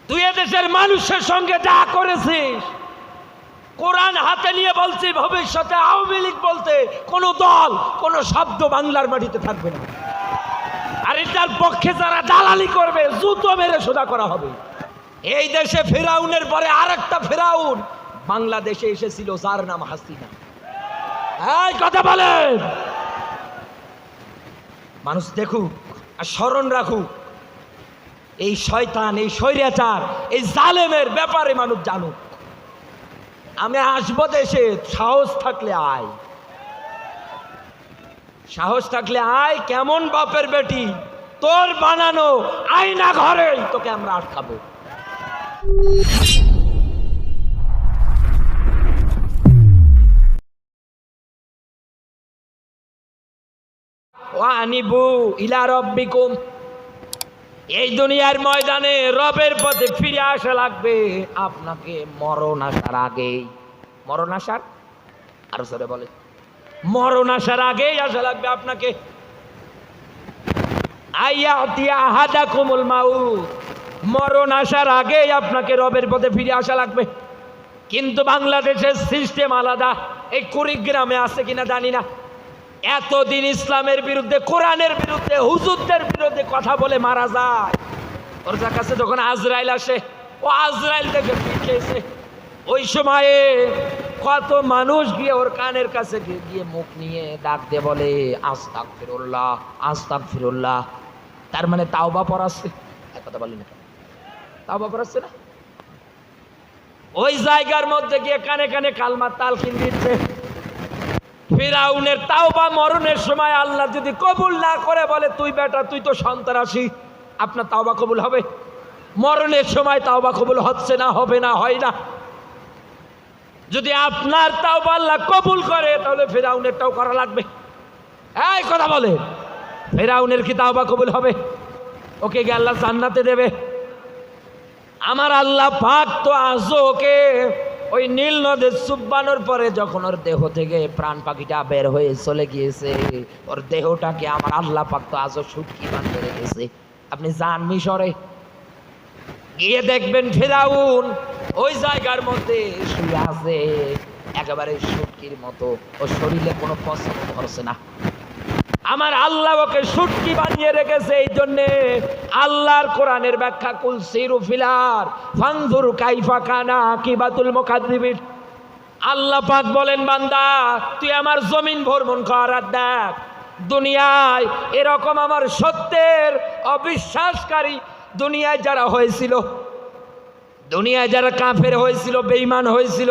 তুই এদেশের মানুষের সঙ্গে যা করেছিস, কোরআন হাতে নিয়ে বলছি ভবিষ্যতে আওয়ামী লীগ বলতে কোনো দল কোনো শব্দ বাংলার মাটিতে থাকবে না। আর এটার পক্ষে যারা দালালি করবে জুতো মেরে সোজা করা হবে। এই দেশে ফেরাউনের পরে আরেকটা ফেরাউন বাংলাদেশে এসেছিল, যার নাম হাসিনা। এই কথা বলেন, মানুষ দেখুক আর স্মরণ রাখুক, এই শয়তান, এই স্বৈরাচার, এই জালেমের ব্যাপারে মানুষ জানুক। আমি আসবো দেশে, সাহস থাকলে আয়, সাহস থাকলে আয়। কেমন বাপের বেটি, তোর বানানো আয়না ঘরেই তোকে আমরা আটকাবো। ওয়ানিবু ইলা রাব্বিকুম, এই দুনিয়ার ময়দানে রবের পথে ফিরে আসা লাগবে আপনাকে মরণ আসার আগেই। মরণ আসার, আরো জোরে বলে, মরণ আসার আগেই আসা লাগবে আপনাকে। আইয়াতিয়া আহাদাকুমুল মাউত, মরণ আসার আগেই আপনাকে রবের পথে ফিরে আসা লাগবে। কিন্তু বাংলাদেশের সিস্টেম আলাদা। এই কুড়িগ্রামে আছে কিনা জানি না, এতদিন ইসলামের বিরুদ্ধে, কোরআনের বিরুদ্ধে, হুজুরদের বিরুদ্ধে কথা বলে মারা যায়। ওর কাছে যখন আজরাইল আসে, ও আজরাইল দেখে পিছিয়েছে। ওই সময়ে কত মানুষ গিয়ে ওর কানের কাছে গিয়ে মুখ নিয়ে ডাক দিয়ে বলে আস্তাগফিরুল্লাহ, আস্তাগফিরুল্লাহ। তার মানে তাওবা পড়াচ্ছে। কথা বলি না, তাওবা পড়াচ্ছে না। ওই জায়গার মধ্যে গিয়ে কানে কানে কালমা তালকিন দিচ্ছে। ফিরাউনের তাওবা মরণের সময় আল্লাহ যদি কবুল না করে বলে তুই বেটা, তুই তো সন্ত্রাসী, আপনার তাওবা কবুল হবে? মরণের সময় তাওবা কবুল হচ্ছে না, হবে না, হয় না। যদি আপনার তাওবা আল্লাহ কবুল করে তাহলে ফিরাউনেরটাও করা লাগবে। এই কথা বলে, ফিরাউনের কি তাওবা কবুল হবে? ওকে কি আল্লাহ জান্নাতে দেবে? আমার আল্লাহ পাক তো আজও ওকে ওই নীল নদে চুব্বানোর পরে যখন ওর দেহ থেকে প্রাণ পাখিটা বের হয়ে চলে গিয়েছে, ওর দেহটাকে আমার আল্লাহ পাক তো আজও শুটকি বানিয়ে রেখেছে। আপনি যান মিশরে, গিয়ে দেখবেন ফিরাউন ওই জায়গার মধ্যে শুয়ে আছে একেবারে শুটকির মতো, ওর শরীরে কোনো পছন্দ করছে না। আমার আল্লাহ ওকে শুটকি বানিয়ে রেখেছে। এই জন্যে আল্লাহর কোরআনের ব্যাখ্যা, কুল সিরু ফিলার ফানজুর কাইফা কানা আকিবাতুল মুকাদ্দিবিন। আল্লাহ পাক বলেন, বান্দা তুই আমার জমিন ভ্রমণ কর আর দেখ দুনিয়ায় এরকম আমার সত্যের অবিশ্বাসকারী দুনিয়ায় যারা হয়েছিল, দুনিয়ায় যারা কাফের হয়েছিল, বেঈমান হয়েছিল,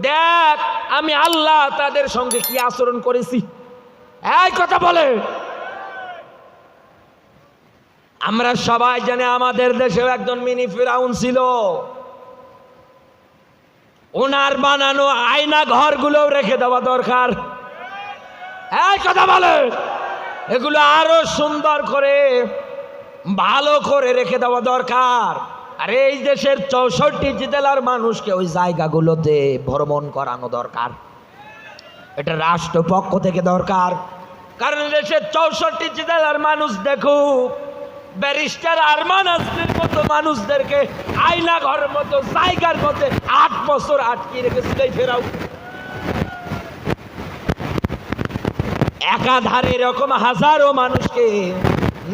দেখ আমি আল্লাহ তাদের সঙ্গে কি আচরণ করেছি। এই কথা বলে, আমরা সবাই জানি আমাদের দেশেও একজন মিনি ফিরাউন ছিল। ওনার বানানো আয়না ঘরগুলো রেখে দেওয়া দরকার। এই কথা বলে, এগুলো আরো সুন্দর করে ভালো করে রেখে দেওয়া দরকার। আর এই দেশের 64 জেলার মানুষকে ওই জায়গাগুলোতে ভ্রমণ করানো দরকার। এটা রাষ্ট্রপক্ষ থেকে দরকার। কারণ দেশের 64 জেলার মানুষ দেখুক ব্যারিস্টার আরমান আসনের মতো মানুষদেরকে আয়না ঘরের মতো জায়গার মধ্যে 8 বছর আটকে রেখেছিল ফেরাও। একাধারে এরকম হাজারো মানুষকে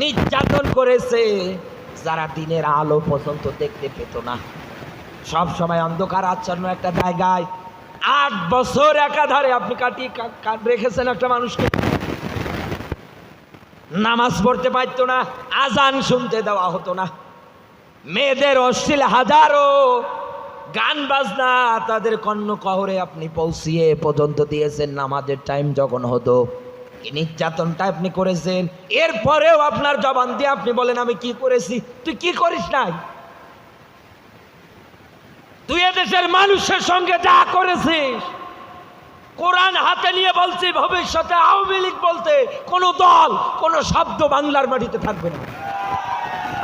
নির্যাতন করেছে যারা দিনের আলো পর্যন্ত দেখতে পেত না। সব সময় অন্ধকার আচ্ছন্ন একটা জায়গায় 8 বছর একাধারে আপনি কাটিয়ে রেখেছেন একটা মানুষকে। নামাজ পড়তে পারতো না, আজান শুনতে দেওয়া হতো না, মেয়েদের অশ্লীল হাজারো গান বাজনা তাদের কর্ণ কহরে আপনি পৌঁছিয়ে পর্যন্ত দিয়েছেন। নামাজের টাইম যখন হতো এই নির্যাতনটা আপনি করেছেন। এরপরেও আপনার জবান দিয়ে আপনি বলেন আমি কি করেছি। তুই কি করিস নাই? তুই এদেশের মানুষের সঙ্গে যা করেছিস, কোরআন হাতে নিয়ে বলছি ভবিষ্যতে আওয়ামী লীগ বলতে কোনো দল কোনো শব্দ বাংলার মাটিতে থাকবে না।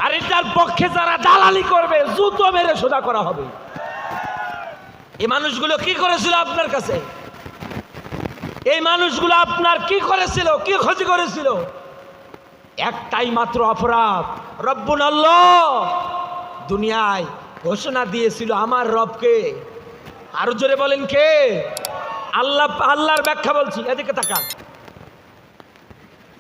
আর এটার পক্ষে যারা দালালি করবে জুতো মেরে সোজা করা হবে। এই মানুষগুলো কি করেছিল আপনার কাছে? এই মানুষগুলো আপনার কি করেছিল, কি ক্ষতি করেছিল? একটাই মাত্র অপরাধ, রব্বুন আল্লাহ। দুনিয়ায় ঘোষণা দিয়েছিল আমার রবকে। আরো জোরে বলেন কে? আল্লাহ। আল্লাহর ব্যাখ্যা বলছি, এদিকে তাকান।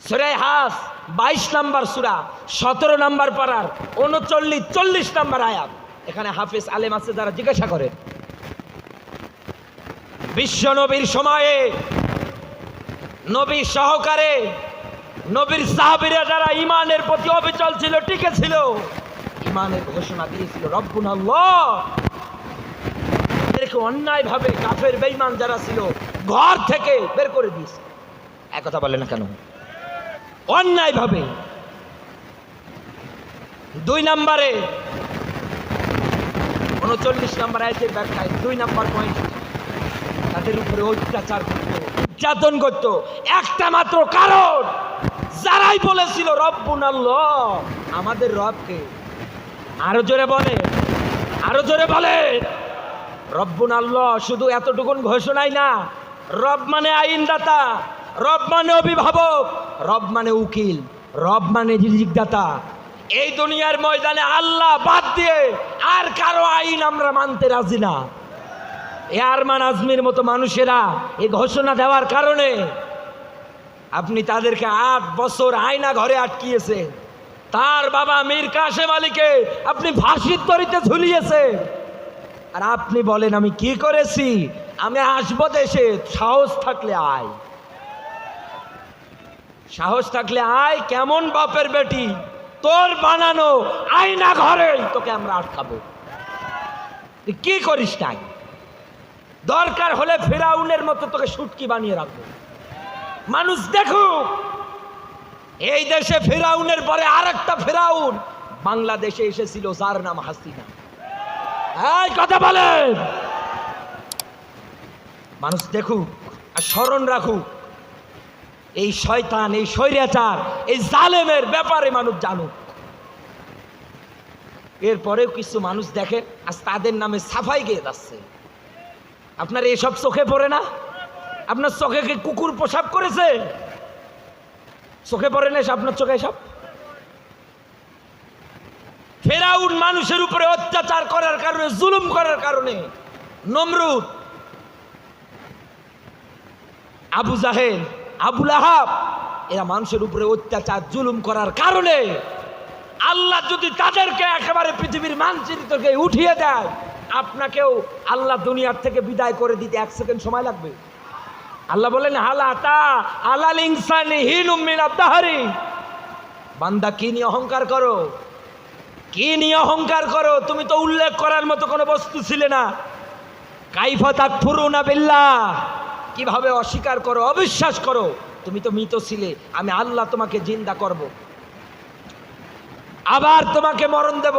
সূরা হাস 22 নম্বর সূরা 17 নম্বর পারার 39-40 নম্বর আয়াত। এখানে হাফেজ আলেম আছে, যারা জিজ্ঞাসা করেন বিশ্ব নবীর সময়ে নবী সহকারে নবীর সাহাবীরা যারা ইমানের প্রতি অবিচল ছিল, টিকে ছিল, ইমানের ঘোষণা দিয়েছিল রব্বুনা আল্লাহ। এরকম অন্যায় ভাবে কাফের বেঈমান যারা ছিল ঘর থেকে বের করে দিয়েছে। এক কথা বলে না কেন? অন্যায় ভাবে। 2 নম্বরে 39 নম্বর আয়াতের ব্যাখ্যায় 2 নম্বর পয়েন্ট, তাদের উপরে অত্যাচার করত, নির্যাতন করত একটা মাত্র কারণ, যারাই বলেছিল রব্বুনা আল্লাহ, আমাদের রবকে। আরো জোরে বলে, আরো জোরে বলে রব্বুনা আল্লাহ। শুধু এতটুকুন ঘোষণাই না, রব মানে আইনদাতা, রব মানে অভিভাবক, রব মানে উকিল, রব মানে রিজিকদাতা। এই দুনিয়ার ময়দানে আল্লাহ বাদ দিয়ে আর কারো আইন আমরা মানতে রাজি না। এ আরমান আজমির মতো মানুষেরা এই ঘোষণা দেওয়ার কারণে আপনি তাদেরকে 8 বছর আয়না ঘরে আটকিয়েছে। তার বাবা মীর কাসেম আলীকে আপনি ফাঁসির দড়িতে ঝুলিয়েছে। আর আপনি বলেন আমি কি করেছি, আমি আসবো দেশে, সাহস থাকলে আয়, সাহস থাকলে আয়। কেমন বাপের বেটি, তোর বানানো আয়না ঘরে তোকে আমরা আটকাবো। তুই কি করিস নাই? দরকার হলে ফেরাউনের মতো তোকে শুটকি বানিয়ে রাখবো। মানুষ দেখুক এই দেশে ফেরাউনের পরে আরেকটা ফেরাউন বাংলাদেশে এসেছিল, যার নাম হাসিনা। এই কথা বলেন, মানুষ দেখুক আর স্মরণ রাখুক, এই শয়তান, এই স্বৈরাচার, এই জালেমের ব্যাপারে মানুষ জানুক। এরপরেও কিছু মানুষ দেখে আজ তাদের নামে সাফাই গেয়ে যাচ্ছে। আপনার এসব চোখে পড়ে না? আপনার চোখে কি কুকুর প্রসাব করেছে? চোখে পড়ে না আপনার চোখে সব? ফেরাউন মানুষের উপরে অত্যাচার করার কারণে, জুলুম করার কারণে, নমরুদ, আবু জাহেল, আবু লাহাব, এরা মানুষের উপরে অত্যাচার জুলুম করার কারণে আল্লাহ যদি তাদেরকে একেবারে পৃথিবীর মানচিত্র থেকে উঠিয়ে দেয়, আপনাকেও আল্লাহ দুনিয়ার থেকে বিদায় করে দিতে 1 সেকেন্ড সময় লাগবে। আল্লাহ বলেন হালাতা আলাল ইনসানি হিনুম মিনাদ দাহরি। বান্দা কি নিয়ে অহংকার করো, কি নিয়ে অহংকার করো? তুমি তো উল্লেখ করার মতো কোনো বস্তু ছিলে না। কাইফা তাকফুরুনা বিল্লাহ, কিভাবে অস্বীকার করো, অবিশ্বাস করো? তুমি তো মৃত ছিলে, আমি আল্লাহ তোমাকে জিন্দা করব, আবার তোমাকে মরণ দেব।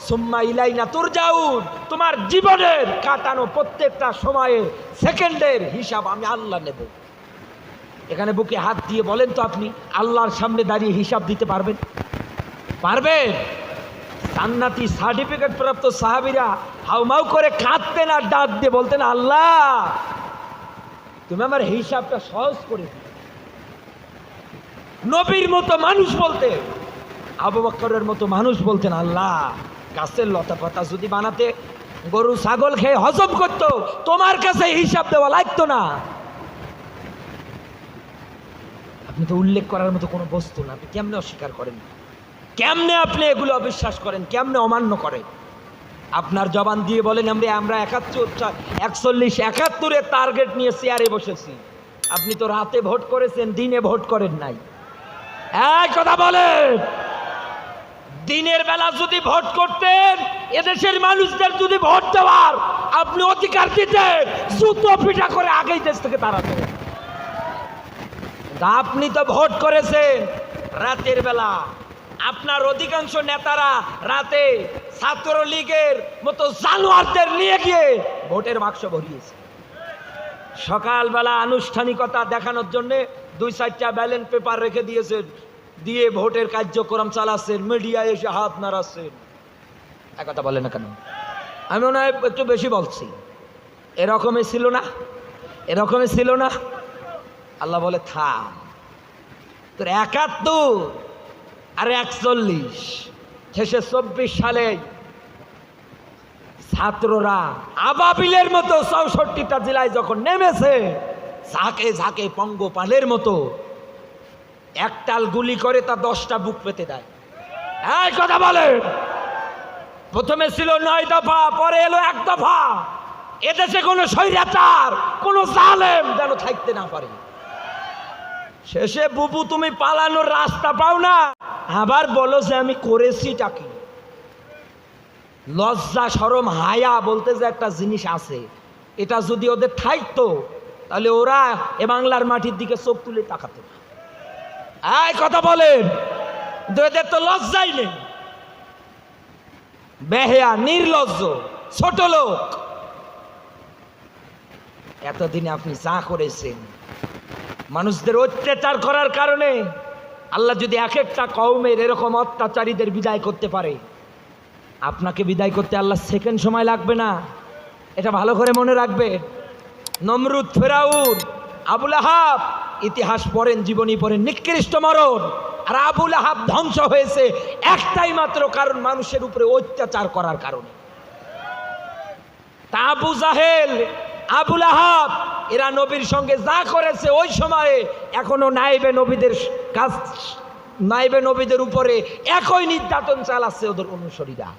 সুম্মা ইলাইনা তুরজাউন, তোমার জীবনের কাটানো প্রত্যেকটা সময়ের, সেকেন্ডের হিসাব আমি আল্লাহ নেব। এখানে বুকে হাত দিয়ে বলেন তো, আপনি আল্লাহর সামনে দাঁড়িয়ে হিসাব দিতে পারবেন? পারবেন? জান্নাতি সার্টিফিকেট প্রাপ্ত সাহাবীরা হাউমাউ করে কাঁদতেন আর ডাক দিয়ে বলতেন, আল্লাহ তুমি আমার হিসাবটা সহজ করে দিও। নবীর মতো মানুষ বলতেন, আবু বকরের মতো মানুষ বলতেন, আল্লাহ গাছের লতা পাতা যদি বানাতে গরু ছাগল খেয়ে হজম করতো, তোমার কাছে হিসাব দেওয়া লাগতো না। আপনি তো উল্লেখ করার মতো কোনো বস্তু না, আপনি কেমনে অস্বীকার করেন? কেমনে আপনি এগুলো অবিশ্বাস করেন? কেমনে অমান্য করেন? আপনার জবান দিয়ে বলেন আমরা 41-71 টার্গেট নিয়ে চেয়ারে বসেছি। আপনি তো রাতে ভোট করেছেন, দিনে ভোট করেন নাই। এক কথা বলেন, দিনের বেলা যদি ভোট করতেন, এদেশের মানুষদের যদি ভোট দেওয়ার আপনি অধিকার দিতেন, জুতো পিটা করে আগেই দেশ থেকে তাড়াতেন। আপনি তো ভোট করেছেন রাতের বেলা। আপনার অধিকাংশ নেতারা রাতে ছাত্রলীগের মতো জানোয়ারদের নিয়ে গিয়ে ভোটের বাক্স ভরিয়েছে। সকালবেলা আনুষ্ঠানিকতা দেখানোর জন্য 2-4টা ব্যালট পেপার রেখে দিয়েছেন, দিয়ে ভোটের কার্যক্রম চালাচ্ছেন, মিডিয়ায় এসে হাত নাড়াচ্ছেন। এক কথা বলে না কেন? আমি মনে হয় একটু বেশি বলছি। এরকমই ছিল না? এরকমই ছিল না? আল্লাহ বলে থাম, তোর 71 আর 41 শেষে 24 সালে ছাত্ররা আবাবিলের মতো ৬৪টা জেলায় যখন নেমেছে, ঝাঁকে ঝাঁকে পঙ্গপালের মতো একটাল গুলি করে তা 10টা বুক পেতে দেয়। এই কথা বলে, প্রথমে ছিল 9 দফা, পরে এলো 1 দফা। এদেশে কোনো স্বৈরাচার, কোনো জালেম যেন থাকতে না পারে। শেষে বুবু তুমি পালানোর রাস্তা পাও না, আবার বলো যে আমি করেছিটা কি। লজ্জা শরম হায়া বলতে যে একটা জিনিস আছে, এটা যদি ওদের থাকতো তাহলে ওরা এ বাংলার মাটির দিকে চোখ তুলে তাকাতো না। এই কথা বলেন, এদের তো লজ্জাই নেই। বেহেয়া, নির্লজ্জ, ছোট লোক। এতদিনে আপনি যা করেছেন, মানুষদের অত্যাচার করার কারণে আল্লাহ যদি এক একটা কওমের এরকম অত্যাচারীদের বিদায় করতে পারে, আপনাকে বিদায় করতে আল্লাহ সেকেন্ড সময় লাগবে না। এটা ভালো করে মনে রাখবে। নমরুদ, ফেরাউন, আবুল আহাব, ইতিহাস পড়েন, জীবনী পড়েন, নিকৃষ্ট মরণ। আর আবুল আহাব ধ্বংস হয়েছে একটাই মাত্র কারণ, মানুষের উপরে অত্যাচার করার কারণে। তা আবু জাহেল, আবুল আহাব এরা নবীর সঙ্গে যা করেছে ওই সময়ে, এখনো নাইবে নবীদের কাজ, নাইবে নবীদের উপরে একই নির্যাতন চালাচ্ছে ওদের অনুসারীরা।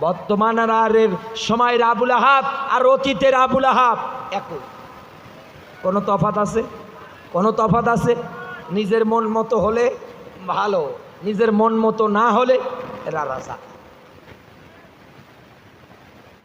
বর্তমান আর সময়ের আবুল আহাব আর অতীতের আবুল আহাব একই। কোনো তফাৎ আছে? কোনো তফাৎ আছে? নিজের মন মতো হলে ভালো, নিজের মন মতো না হলে এরা রাজা।